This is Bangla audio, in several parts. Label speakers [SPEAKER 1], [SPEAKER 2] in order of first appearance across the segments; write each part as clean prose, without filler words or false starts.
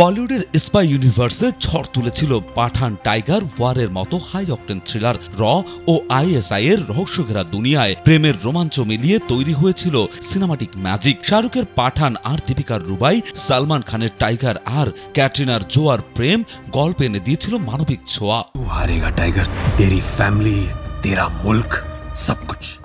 [SPEAKER 1] বলিউডের স্পাই ইউনিভার্সে ঝড় তুলেছিল পাঠান, টাইগার ওয়ারের মতো হাই অকটেন থ্রিলার। র ও আইএসআই এর রহস্যঘেরা দুনিয়ায় প্রেমের রোমাঞ্চ মিলিয়ে তৈরি হয়েছিল সিনেমাটিক ম্যাজিক। শাহরুখের পাঠান আর দীপিকার রুবাই, সালমান খানের টাইগার আর ক্যাটরিনার জোয়ার প্রেম গল্প এনে দিয়েছিল মানবিক ছোঁয়া।
[SPEAKER 2] টাইগার, তেরি ফ্যামিলি, তেরা মুলক,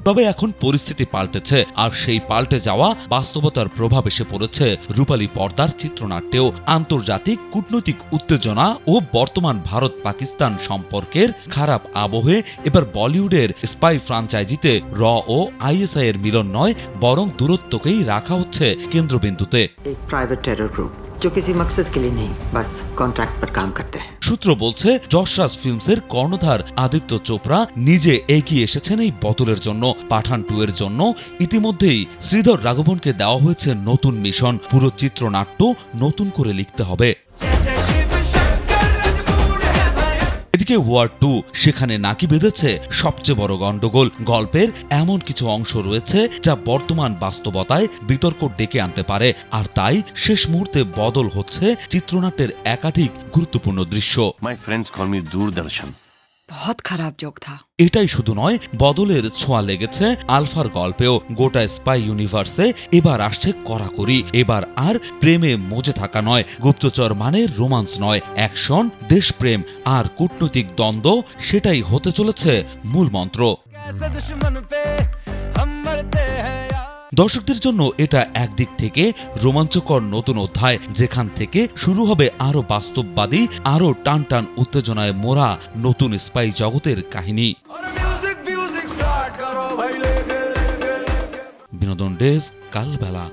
[SPEAKER 2] তবে এখন পরিস্থিতি পাল্টেছে, আর সেই পাল্টে যাওয়া বাস্তবতার প্রভাব এসে পড়েছে রূপালী পর্দার চিত্রনাট্যেও। আন্তর্জাতিক কূটনৈতিক উত্তেজনা ও বর্তমান ভারত পাকিস্তান সম্পর্কের খারাপ আবহে এবার বলিউডের স্পাই ফ্রাঞ্চাইজিতে র ও আইএসআই এর মিলন নয়, বরং দূরত্বকেই রাখা হচ্ছে কেন্দ্রবিন্দুতে।
[SPEAKER 3] প্রাইভেট টেরর গ্রুপ जो किसी मकसद के लिए नहीं, बस कॉन्ट्रैक्ट पर काम करते हैं।
[SPEAKER 1] সূত্র বলছে, যশরাজ ফিল্মসের কর্ণধার আদিত্য চোপড়া নিজে এগিয়ে এসেছেন এই বদলের জন্য। পাঠান 2 এর জন্য ইতিমধ্যেই শ্রীধর রাঘবনকে দেওয়া হয়েছে নতুন মিশন। পুরো চিত্রনাট্য নতুন করে লিখতে হবে। এদিকে ওয়ার 2, সেখানে নাকি বেঁধেছে সবচেয়ে বড় গন্ডগোল। গল্পের এমন কিছু অংশ রয়েছে যা বর্তমান বাস্তবতায় বিতর্ক ডেকে আনতে পারে, আর তাই শেষ মুহূর্তে বদল হচ্ছে চিত্রনাট্যের একাধিক গুরুত্বপূর্ণ দৃশ্য।
[SPEAKER 2] মাই ফ্রেন্ডস কল মি দূরদর্শন।
[SPEAKER 3] बहुत खराब जोक था।
[SPEAKER 1] এটাই শুধু নয়, বদলের ছোঁয়া লেগেছে আলফার গল্পেও। গোটা স্পাই ইউনিভার্সে এবার আসছে কড়াকড়ি। এবার আর প্রেমে মজে থাকা নয়, গুপ্তচর মানে রোমান্স নয়, অ্যাকশন, দেশপ্রেম আর কূটনৈতিক দ্বন্দ্ব, সেটাই হতে চলেছে মূল মন্ত্র। দর্শকদের জন্য এটা একদিক থেকে রোমাঞ্চকর নতুন অধ্যায়, যেখান থেকে শুরু হবে আরো বাস্তববাদী, আরো টান টান উত্তেজনায় মোড়া নতুন স্পাই জগতের কাহিনী। বিনোদন ডেস্ক, কালবেলা।